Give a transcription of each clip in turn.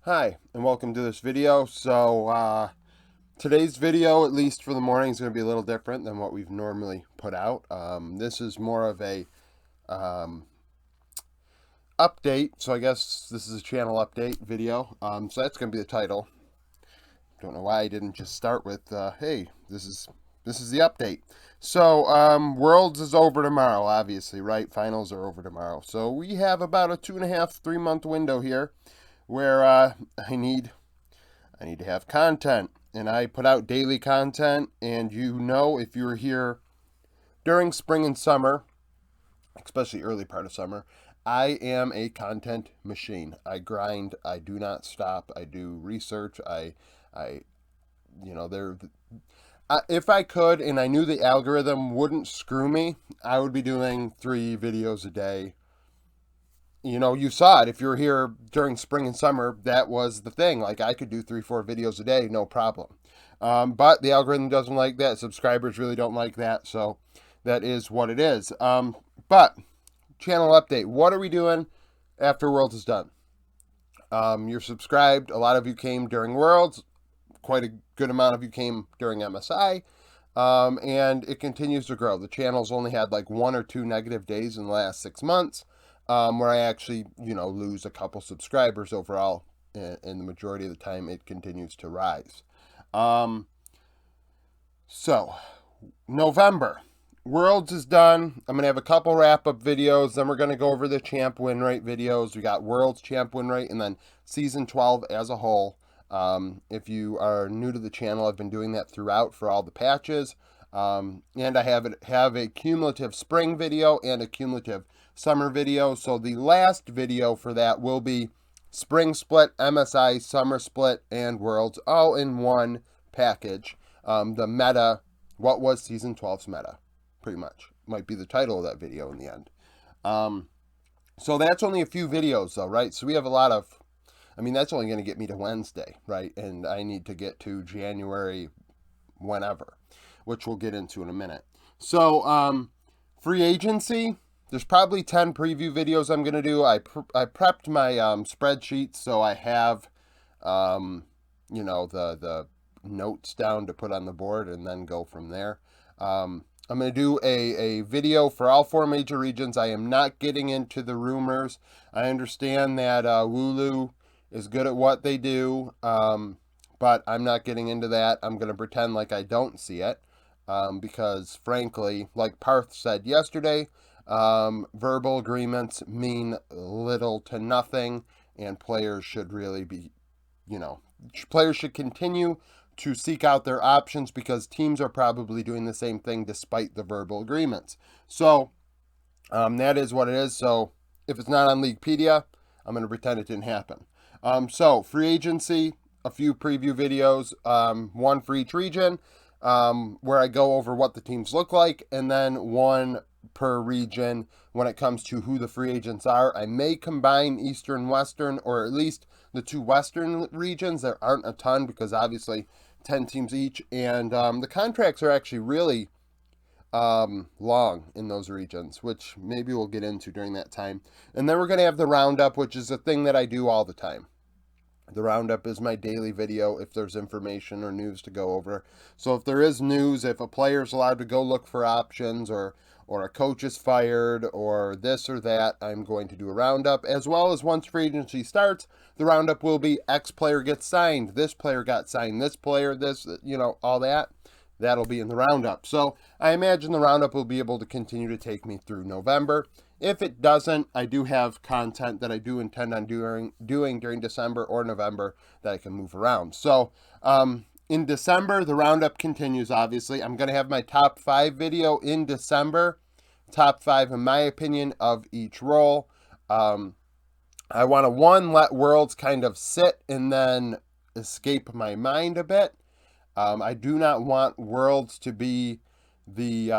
Hi, and welcome to this video. Today's video, at least for the morning, is going to be a little different than what we've normally put out. This is more of a um, update, so I guess this is a channel update video. So that's going to be the title. Don't know why I didn't just start with, hey, this is the update. Worlds is over tomorrow, obviously, right? Finals are over tomorrow. So we have about a 2.5, 3 month window here where I need to have content, and I put out daily content. And if you were here during spring and summer, especially early part of summer, I am a content machine. I grind. I do not stop. I do research. I, you know, there. If I could, and I knew the algorithm wouldn't screw me, I would be doing 3 videos a day. You saw it. If you were here during spring and summer, that was the thing. Like, I could do 3, 4 videos a day, no problem. But the algorithm doesn't like that. Subscribers really don't like that. So that is what it is. But channel update. What are we doing after Worlds is done? You're subscribed. A lot of you came during Worlds. Quite a good amount of you came during MSI. And it continues to grow. The channel's only had like 1 or 2 negative days in the last 6 months. Where I actually, lose a couple subscribers overall, and the majority of the time it continues to rise. Um, so, November. Worlds is done. I'm going to have a couple wrap-up videos. Then we're going to go over the champ win rate videos. We got Worlds champ win rate, and then Season 12 as a whole. If you are new to the channel, I've been doing that throughout for all the patches. And I have a cumulative spring video and a cumulative summer video. So the last video for that will be spring split, MSI, summer split, and Worlds all in one package. The meta, what was Season 12's meta, pretty much. Might be the title of that video in the end. So that's only a few videos though, right? So we have a lot of, that's only going to get me to Wednesday, right? And I need to get to January whenever, which we'll get into in a minute. Free agency, there's probably 10 preview videos I'm going to do. I prepped my spreadsheet, so I have, the notes down to put on the board and then go from there. I'm going to do a video for all 4 major regions. I am not getting into the rumors. I understand that Wooloo is good at what they do, but I'm not getting into that. I'm going to pretend like I don't see it, because frankly, like Parth said yesterday, verbal agreements mean little to nothing, and players should really be, players should continue to seek out their options, because teams are probably doing the same thing despite the verbal agreements. So that is what it is. So if it's not on Leaguepedia, I'm going to pretend it didn't happen. Free agency, a few preview videos, one for each region, where I go over what the teams look like, and then one per region when it comes to who the free agents are. I may combine Eastern, Western, or at least the 2 Western regions. There aren't a ton, because obviously 10 teams each, and the contracts are actually really long in those regions, which maybe we'll get into during that time. And then we're going to have the roundup, which is a thing that I do all the time. The roundup is my daily video if there's information or news to go over. So if there is news, if a player is allowed to go look for options, or a coach is fired, or this or that, I'm going to do a roundup. As well as once free agency starts, the roundup will be X player gets signed, this player got signed, this player, this, all that. That'll be in the roundup. So I imagine the roundup will be able to continue to take me through November. If it doesn't, I do have content that I do intend on doing during December or November that I can move around. So in December, the roundup continues, obviously. I'm going to have my top 5 video in December. Top 5, in my opinion, of each role. I want to, let Worlds kind of sit and then escape my mind a bit. I do not want Worlds to be the,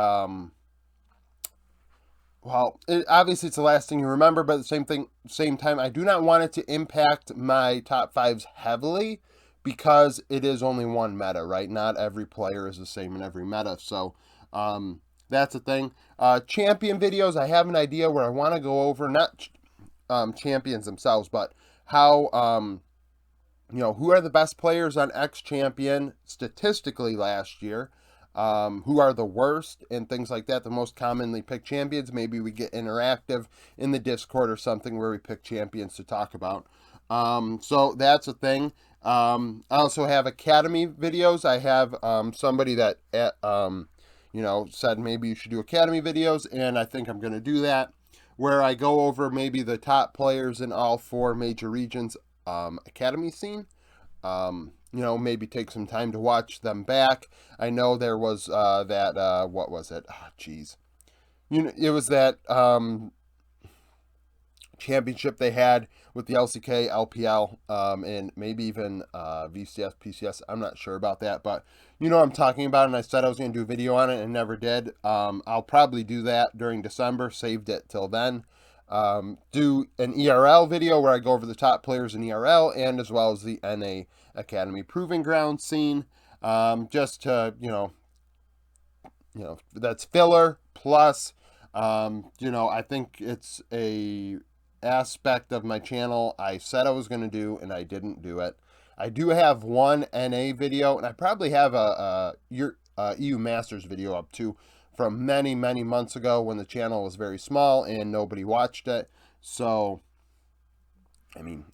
obviously it's the last thing you remember, but at the same time, I do not want it to impact my top 5s heavily, because it is only one meta, right? Not every player is the same in every meta. So that's the thing. Champion videos, I have an idea where I want to go over, not champions themselves, but how who are the best players on X Champion statistically last year, who are the worst, and things like that, the most commonly picked champions. Maybe we get interactive in the Discord or something where we pick champions to talk about. So that's a thing. I also have Academy videos. I have somebody that said maybe you should do Academy videos, and I think I'm going to do that, where I go over maybe the top players in all 4 major regions Academy scene. Maybe take some time to watch them back. I know there was what was it? Oh, jeez. It was that championship they had with the LCK, LPL, and maybe even VCS, PCS. I'm not sure about that, but what I'm talking about, and I said I was going to do a video on it and never did. I'll probably do that during December, saved it till then. Do an ERL video where I go over the top players in ERL, and as well as the NA Academy Proving Ground scene, just to, that's filler, plus, I think it's a aspect of my channel I said I was going to do, and I didn't do it. I do have one NA video, and I probably have a EU Masters video up too, from many, many months ago when the channel was very small and nobody watched it. So,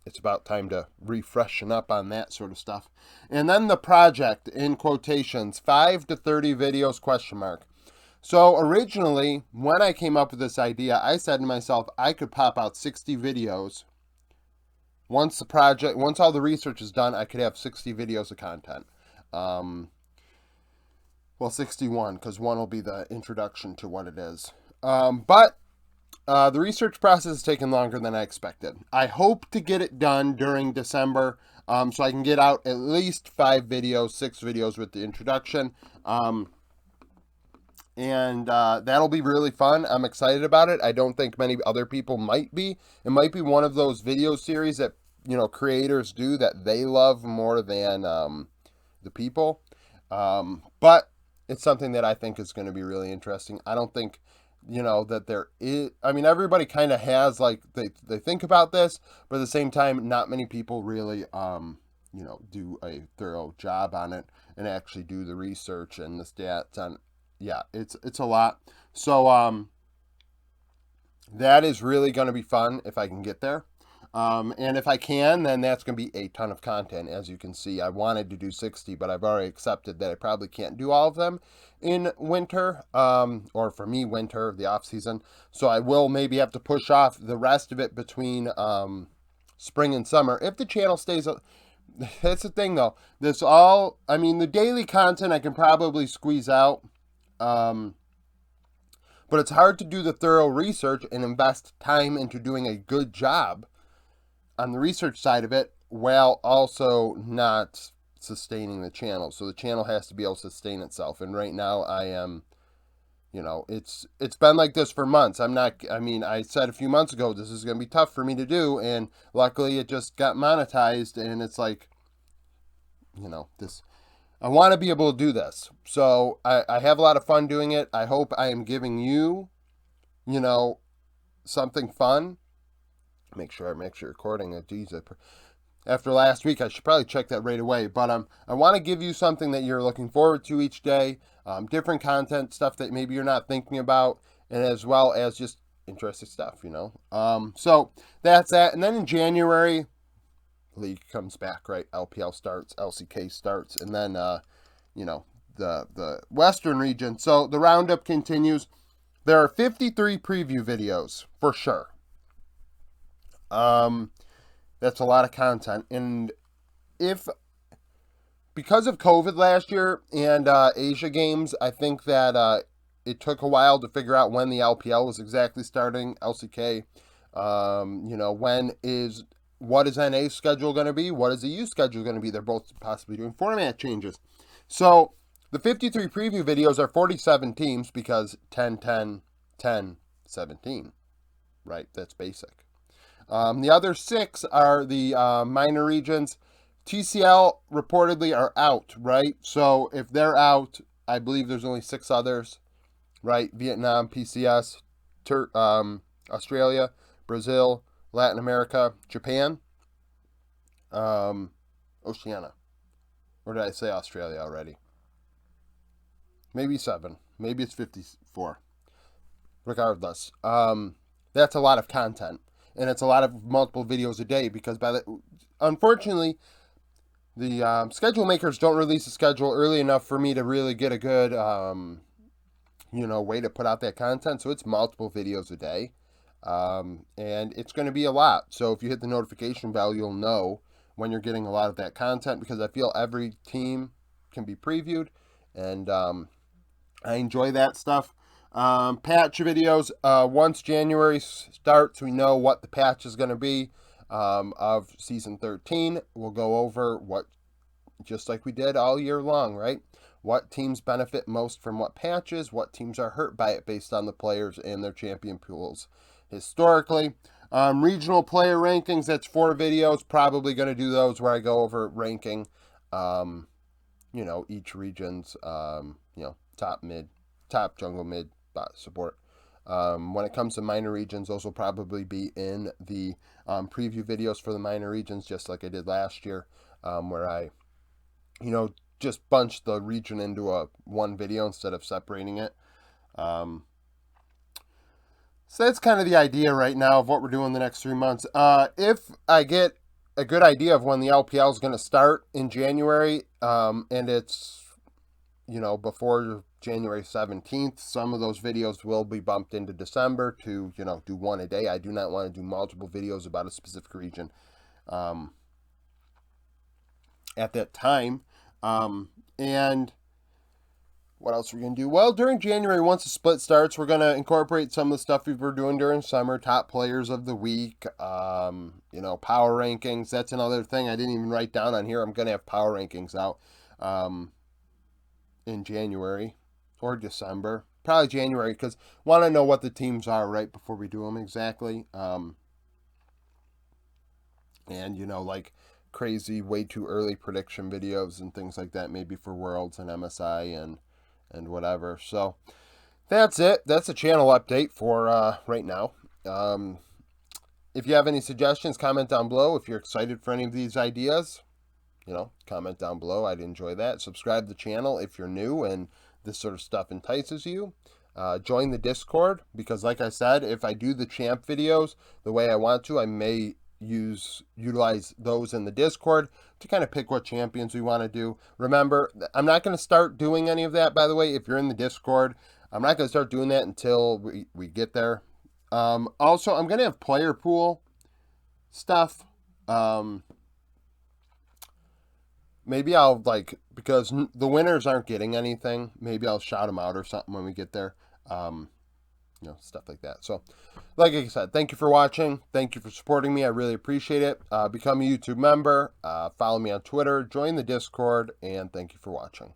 it's about time to refreshen up on that sort of stuff. And then the project, in quotations, 5 to 30 videos, question mark. So originally, when I came up with this idea, I said to myself, I could pop out 60 videos. Once all the research is done, I could have 60 videos of content. Well, 61, because one will be the introduction to what it is. But the research process has taken longer than I expected. I hope to get it done during December, so I can get out at least 5 videos, 6 videos with the introduction. And that'll be really fun. I'm excited about it. I don't think many other people might be. It might be one of those video series that, creators do that they love more than the people. But it's something that I think is going to be really interesting. I don't think, that there is, everybody kind of has, like, they think about this, but at the same time, not many people really, do a thorough job on it and actually do the research and the stats on. Yeah, it's a lot. So that is really going to be fun if I can get there. And if I can, then that's going to be a ton of content. As you can see, I wanted to do 60, but I've already accepted that I probably can't do all of them in winter, or for me, winter, the off season. So I will maybe have to push off the rest of it between spring and summer if the channel stays. That's the thing, though. The daily content I can probably squeeze out. But it's hard to do the thorough research and invest time into doing a good job on the research side of it while also not sustaining the channel. So the channel has to be able to sustain itself. And right now I am, it's been like this for months. I said a few months ago, this is going to be tough for me to do. And luckily it just got monetized, and it's like, I want to be able to do this. So I have a lot of fun doing it. I hope I am giving you, something fun. Make sure I'm actually recording it. Geez, after last week, I should probably check that right away. But I want to give you something that you're looking forward to each day. Different content, stuff that maybe you're not thinking about, and as well as just interesting stuff, So that's that. And then in January, league comes back, right? LPL starts, LCK starts, and then the Western region. So the roundup continues. There are 53 preview videos for sure. That's a lot of content, and because of COVID last year and Asia games, I think that it took a while to figure out when the LPL was exactly starting. LCK, what is NA's schedule going to be? What is the U schedule going to be? They're both possibly doing format changes. So the 53 preview videos are 47 teams because 10, 10, 10, 17, right? That's basic. The other 6 are the minor regions. TCL reportedly are out, right? So if they're out, I believe there's only 6 others, right? Vietnam, PCS, Australia, Brazil, Latin America, Japan. Oceania. Or did I say Australia already? Maybe 7. Maybe it's 54. Regardless, that's a lot of content, and it's a lot of multiple videos a day because unfortunately, the schedule makers don't release a schedule early enough for me to really get a good, way to put out that content. So it's multiple videos a day, and it's going to be a lot. So if you hit the notification bell, you'll know when you're getting a lot of that content because I feel every team can be previewed, and I enjoy that stuff. Patch videos. Once January starts, we know what the patch is going to be of Season 13. We'll go over what, just like we did all year long, right? What teams benefit most from what patches, what teams are hurt by it based on the players and their champion pools historically. Regional player rankings, that's 4 videos. Probably going to do those where I go over ranking, each region's, top, mid, top, jungle, mid, support. When it comes to minor regions, those will probably be in the preview videos for the minor regions, just like I did last year, where I, just bunched the region into one video instead of separating it. So that's kind of the idea right now of what we're doing the next 3 months. If I get a good idea of when the LPL is going to start in January, and it's, before January 17th, some of those videos will be bumped into December to, do one a day. I do not want to do multiple videos about a specific region at that time. And what else are we going to do? Well, during January, once the split starts, we're going to incorporate some of the stuff we were doing during summer, top players of the week, power rankings. That's another thing I didn't even write down on here. I'm going to have power rankings out in January or December. Probably January, because want to know what the teams are right before we do them exactly. And, like crazy, way too early prediction videos and things like that, maybe for Worlds and MSI and whatever. So that's it. That's a channel update for right now. If you have any suggestions, comment down below. If you're excited for any of these ideas, comment down below. I'd enjoy that. Subscribe to the channel if you're new and this sort of stuff entices you. Join the Discord, because like I said, if I do the champ videos the way I want to, I may utilize those in the Discord to kind of pick what champions we want to do. Remember, I'm not going to start doing any of that, by the way. If you're in the Discord, I'm not going to start doing that until we get there. Also, I'm going to have player pool stuff. Maybe I'll, because the winners aren't getting anything, maybe I'll shout them out or something when we get there. Stuff like that. So, like I said, thank you for watching. Thank you for supporting me. I really appreciate it. Become a YouTube member. Follow me on Twitter. Join the Discord. And thank you for watching.